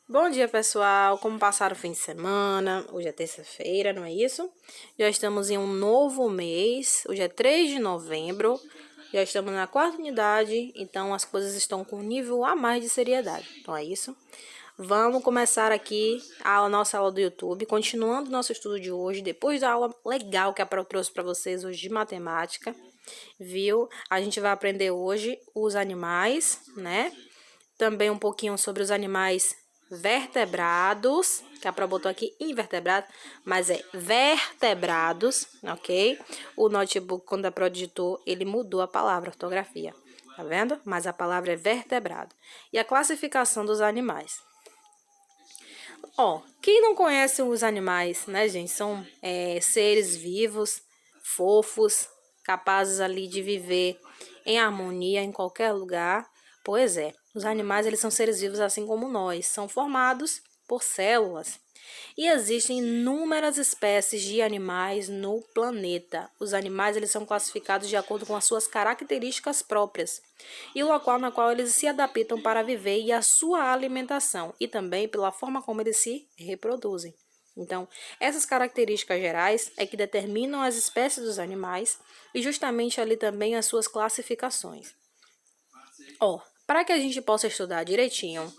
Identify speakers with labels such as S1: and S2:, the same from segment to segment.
S1: Bom dia, pessoal! Como passaram o fim de semana? Hoje é terça-feira, não é isso? Já estamos em um novo mês, hoje é 3 de novembro, já estamos na quarta unidade, então as coisas estão com um nível a mais de seriedade, não é isso? Vamos começar aqui a nossa aula do YouTube, continuando nosso estudo de hoje, depois da aula legal que a Pro trouxe para vocês hoje de matemática, viu? A gente vai aprender hoje os animais, né? Também um pouquinho sobre os animais vertebrados, que a Pro botou aqui invertebrados, mas é vertebrados, ok? O notebook, quando a Pro digitou, ele mudou a palavra, a ortografia, tá vendo? Mas a palavra é vertebrado. E a classificação dos animais. Ó, quem não conhece os animais, né, gente? São seres vivos, fofos, capazes ali de viver em harmonia em qualquer lugar. Pois é, os animais eles são seres vivos assim como nós, são formados por células. E existem inúmeras espécies de animais no planeta. Os animais eles são classificados de acordo com as suas características próprias e o local na qual eles se adaptam para viver e a sua alimentação, e também pela forma como eles se reproduzem. Então, essas características gerais é que determinam as espécies dos animais e justamente ali também as suas classificações. Ó, para que a gente possa estudar direitinho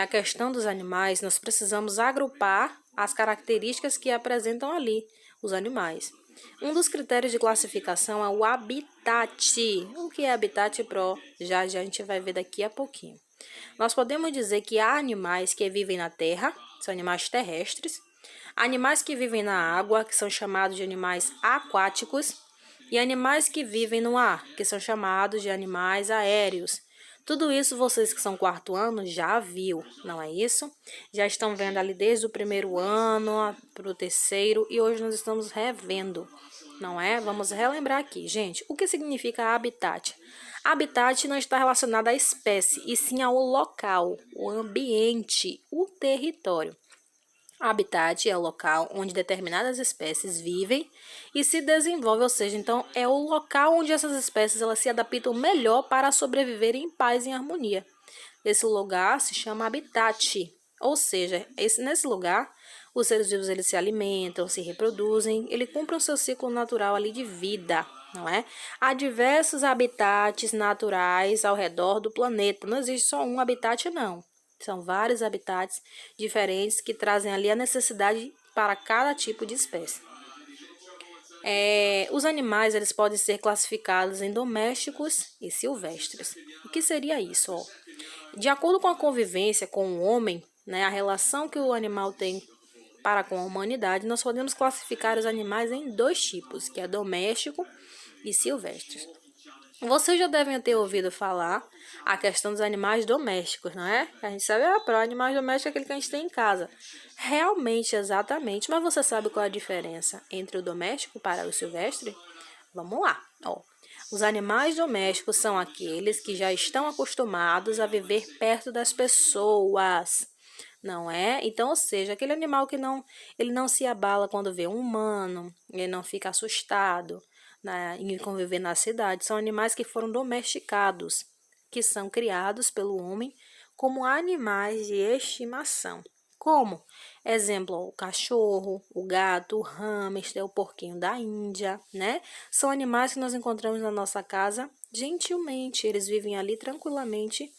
S1: a questão dos animais, nós precisamos agrupar as características que apresentam ali os animais. Um dos critérios de classificação é o habitat. O que é habitat, Pro? Já a gente vai ver daqui a pouquinho. Nós podemos dizer que há animais que vivem na terra, são animais terrestres, animais que vivem na água, que são chamados de animais aquáticos, e animais que vivem no ar, que são chamados de animais aéreos. Tudo isso vocês que são quarto ano já viu, não é isso? Já estão vendo ali desde o primeiro ano para o terceiro e hoje nós estamos revendo, não é? Vamos relembrar aqui, gente, o que significa habitat? Habitat não está relacionado à espécie, e sim ao local, o ambiente, o território. Habitat é o local onde determinadas espécies vivem e se desenvolvem, ou seja, então é o local onde essas espécies elas se adaptam melhor para sobreviver em paz e em harmonia. Esse lugar se chama habitat, ou seja, nesse lugar os seres vivos eles se alimentam, se reproduzem, ele cumpre o seu ciclo natural ali de vida, não é? Há diversos habitats naturais ao redor do planeta, não existe só um habitat não. São vários habitats diferentes que trazem ali a necessidade para cada tipo de espécie. Os animais eles podem ser classificados em domésticos e silvestres. O que seria isso? Ó? De acordo com a convivência com o homem, né, a relação que o animal tem para com a humanidade, nós podemos classificar os animais em dois tipos, que é doméstico e silvestres. Vocês já devem ter ouvido falar a questão dos animais domésticos, não é? A gente sabe, para animais domésticos é aquele que a gente tem em casa. Realmente, exatamente. Mas você sabe qual é a diferença entre o doméstico para o silvestre? Vamos lá. Ó, os animais domésticos são aqueles que já estão acostumados a viver perto das pessoas, não é? Então, ou seja, aquele animal que ele não se abala quando vê um humano, ele não fica assustado em conviver na cidade, são animais que foram domesticados, que são criados pelo homem como animais de estimação. Como? Exemplo, o cachorro, o gato, o hamster, o porquinho da Índia, né? São animais que nós encontramos na nossa casa gentilmente, eles vivem ali tranquilamente,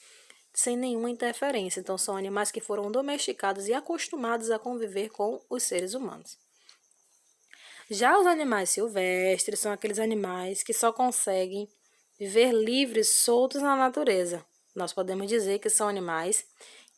S1: sem nenhuma interferência. Então, são animais que foram domesticados e acostumados a conviver com os seres humanos. Já os animais silvestres são aqueles animais que só conseguem viver livres, soltos na natureza. Nós podemos dizer que são animais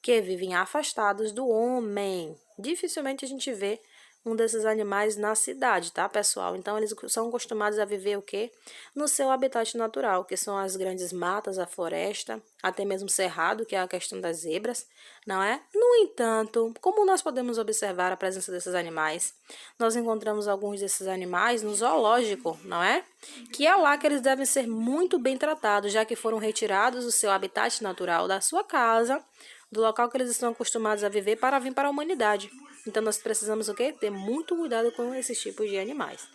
S1: que vivem afastados do homem. Dificilmente a gente vê um desses animais na cidade, tá, pessoal? Então, eles são acostumados a viver o quê? No seu habitat natural, que são as grandes matas, a floresta, até mesmo cerrado, que é a questão das zebras, não é? No entanto, como nós podemos observar a presença desses animais? Nós encontramos alguns desses animais no zoológico, não é? Que é lá que eles devem ser muito bem tratados, já que foram retirados do seu habitat natural, da sua casa, do local que eles estão acostumados a viver para vir para a humanidade. Então, nós precisamos o quê? Ter muito cuidado com esses tipos de animais.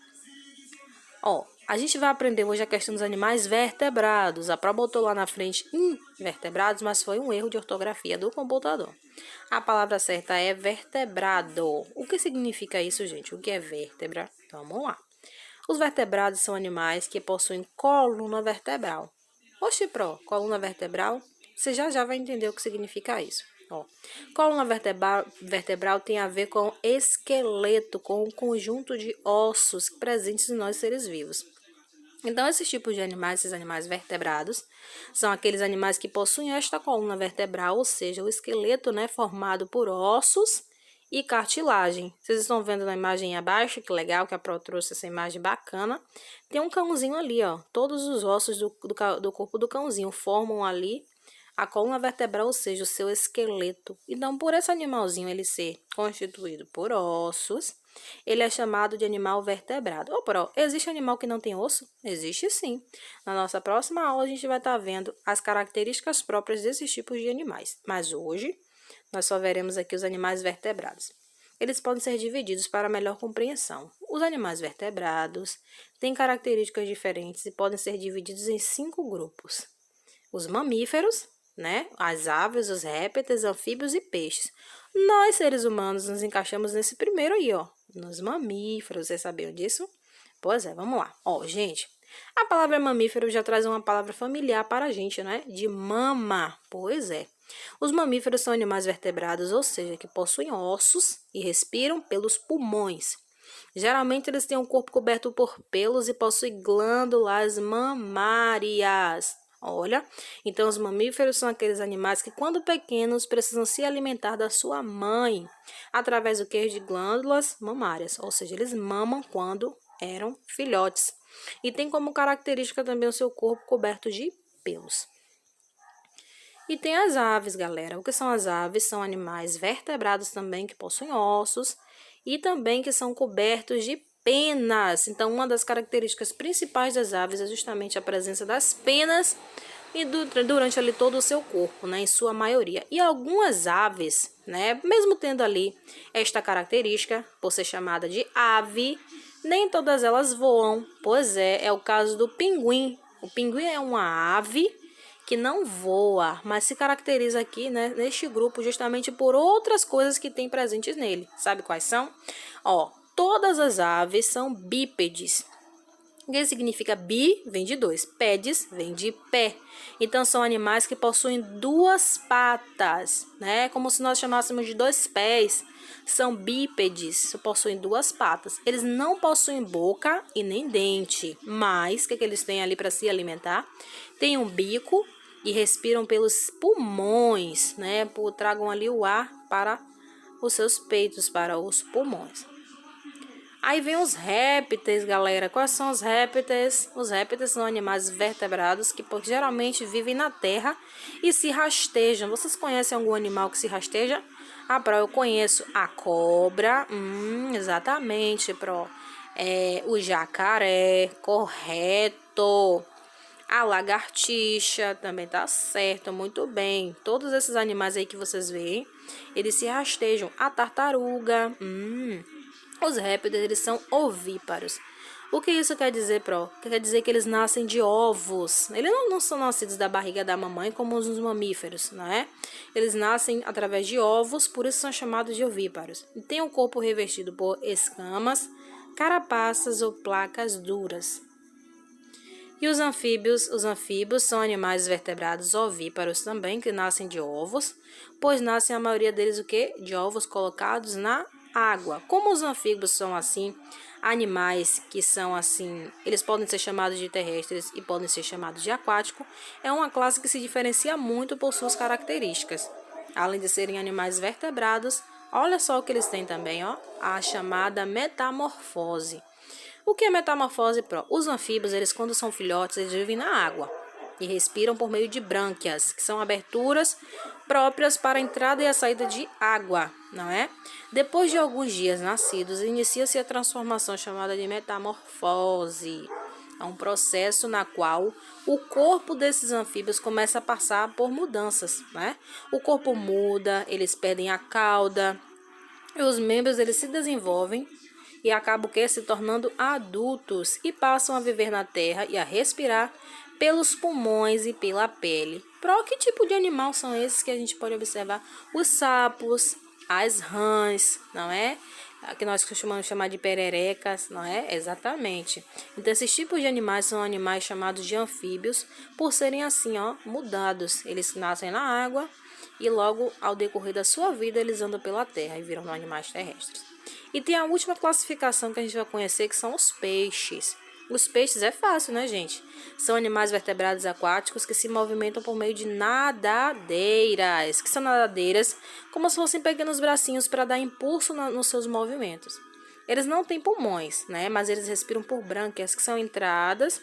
S1: Ó, a gente vai aprender hoje a questão dos animais vertebrados. A prova botou lá na frente invertebrados, mas foi um erro de ortografia do computador. A palavra certa é vertebrado. O que significa isso, gente? O que é vértebra? Então, vamos lá. Os vertebrados são animais que possuem coluna vertebral. Oxe, coluna vertebral? Você já vai entender o que significa isso. Ó, coluna vertebral tem a ver com esqueleto, com o conjunto de ossos presentes em nós seres vivos. Então, esses tipos de animais, esses animais vertebrados, são aqueles animais que possuem esta coluna vertebral, ou seja, o esqueleto, né, formado por ossos e cartilagem. Vocês estão vendo na imagem abaixo, que legal que a Pro trouxe essa imagem bacana. Tem um cãozinho ali, ó. Todos os ossos do corpo do cãozinho formam ali a coluna vertebral, ou seja, o seu esqueleto. Então, por esse animalzinho ele ser constituído por ossos, ele é chamado de animal vertebrado. Ô, Pro, existe animal que não tem osso? Existe sim. Na nossa próxima aula a gente vai estar vendo as características próprias desses tipos de animais. Mas hoje nós só veremos aqui os animais vertebrados. Eles podem ser divididos para melhor compreensão. Os animais vertebrados têm características diferentes e podem ser divididos em 5 grupos. Os mamíferos, né? As aves, os répteis, anfíbios e peixes. Nós, seres humanos, nos encaixamos nesse primeiro aí, ó. Nos mamíferos, vocês sabiam disso? Pois é, vamos lá. Ó, gente, a palavra mamífero já traz uma palavra familiar para a gente, né? De mama. Pois é. Os mamíferos são animais vertebrados, ou seja, que possuem ossos e respiram pelos pulmões. Geralmente, eles têm um corpo coberto por pelos e possuem glândulas mamárias. Olha, então os mamíferos são aqueles animais que, quando pequenos, precisam se alimentar da sua mãe, através do que? De glândulas mamárias, ou seja, eles mamam quando eram filhotes. E tem como característica também o seu corpo coberto de pelos. E tem as aves, galera. O que são as aves? São animais vertebrados também, que possuem ossos e também que são cobertos de penas. Então, uma das características principais das aves é justamente a presença das penas e durante ali todo o seu corpo, né, em sua maioria. E algumas aves, né, mesmo tendo ali esta característica, por ser chamada de ave, nem todas elas voam. Pois é o caso do pinguim. O pinguim é uma ave que não voa, mas se caracteriza aqui, né, neste grupo justamente por outras coisas que tem presentes nele. Sabe quais são? Ó, todas as aves são bípedes. O que significa bi? Vem de 2. Pedes vem de pé. Então, são animais que possuem 2 patas, né? Como se nós chamássemos de 2 pés. São bípedes, possuem 2 patas. Eles não possuem boca e nem dente, mas o que eles têm ali para se alimentar? Tem um bico e respiram pelos pulmões, né? Tragam ali o ar para os seus peitos, para os pulmões. Aí vem os répteis, galera. Quais são os répteis? Os répteis são animais vertebrados que geralmente vivem na terra e se rastejam. Vocês conhecem algum animal que se rasteja? Ah, Pro, eu conheço a cobra. Exatamente, Pro. O jacaré, correto. A lagartixa também tá certo, muito bem. Todos esses animais aí que vocês veem, eles se rastejam. A tartaruga, Os répteis, eles são ovíparos. O que isso quer dizer, Pro? Quer dizer que eles nascem de ovos. Eles não são nascidos da barriga da mamãe como os mamíferos, não é? Eles nascem através de ovos, por isso são chamados de ovíparos. E tem o corpo revestido por escamas, carapaças ou placas duras. E os anfíbios são animais vertebrados ovíparos também, que nascem de ovos, pois nascem a maioria deles o quê? De ovos colocados na água. Como os anfíbios são assim, animais que são assim, eles podem ser chamados de terrestres e podem ser chamados de aquático, é uma classe que se diferencia muito por suas características. Além de serem animais vertebrados, olha só o que eles têm também, ó, a chamada metamorfose. O que é metamorfose, Pro? Os anfíbios, eles quando são filhotes, eles vivem na água e respiram por meio de brânquias, que são aberturas próprias para a entrada e a saída de água, não é? Depois de alguns dias nascidos, inicia-se a transformação chamada de metamorfose. É um processo na qual o corpo desses anfíbios começa a passar por mudanças, né? O corpo muda, eles perdem a cauda, e os membros eles se desenvolvem e acabam se tornando adultos e passam a viver na terra e a respirar pelos pulmões e pela pele. Para que tipo de animal são esses que a gente pode observar? Os sapos, as rãs, não é? Que nós costumamos chamar de pererecas, não é? Exatamente. Então, esses tipos de animais são animais chamados de anfíbios, por serem assim, ó, mudados. Eles nascem na água e logo, ao decorrer da sua vida, eles andam pela terra e viram animais terrestres. E tem a última classificação que a gente vai conhecer, que são os peixes. Os peixes é fácil, né, gente? São animais vertebrados aquáticos que se movimentam por meio de nadadeiras. Que são nadadeiras como se fossem pequenos bracinhos para dar impulso nos seus movimentos. Eles não têm pulmões, né? Mas eles respiram por brânquias, que são entradas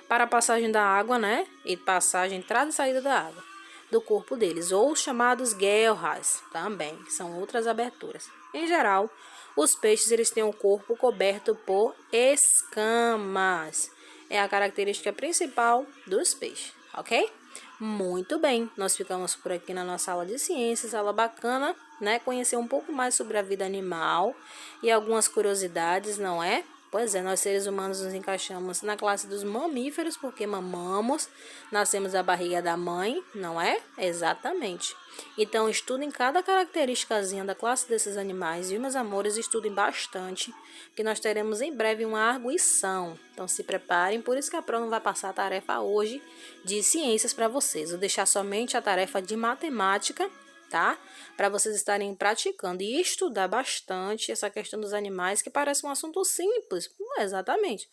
S1: para a passagem da água, né? E passagem, entrada e saída da água do corpo deles, ou chamados guelras também, que são outras aberturas. Em geral, os peixes eles têm o corpo coberto por escamas. É a característica principal dos peixes, ok? Muito bem, nós ficamos por aqui na nossa aula de ciências, aula bacana, né? Conhecer um pouco mais sobre a vida animal e algumas curiosidades, não é? Pois é, nós seres humanos nos encaixamos na classe dos mamíferos, porque mamamos, nascemos da barriga da mãe, não é? Exatamente. Então, estudem cada característicazinha da classe desses animais e, meus amores, estudem bastante, que nós teremos em breve uma arguição. Então, se preparem, por isso que a prova não vai passar a tarefa hoje de ciências para vocês. Vou deixar somente a tarefa de matemática, tá? Para vocês estarem praticando e estudar bastante essa questão dos animais, que parece um assunto simples. Não é exatamente.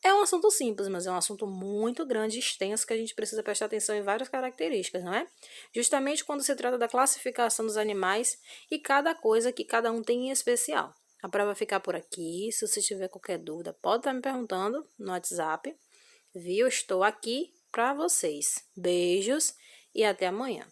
S1: É um assunto simples, mas é um assunto muito grande e extenso que a gente precisa prestar atenção em várias características, não é? Justamente quando se trata da classificação dos animais e cada coisa que cada um tem em especial. A prova vai ficar por aqui. Se você tiver qualquer dúvida, pode estar me perguntando no WhatsApp. Viu? Estou aqui para vocês. Beijos e até amanhã.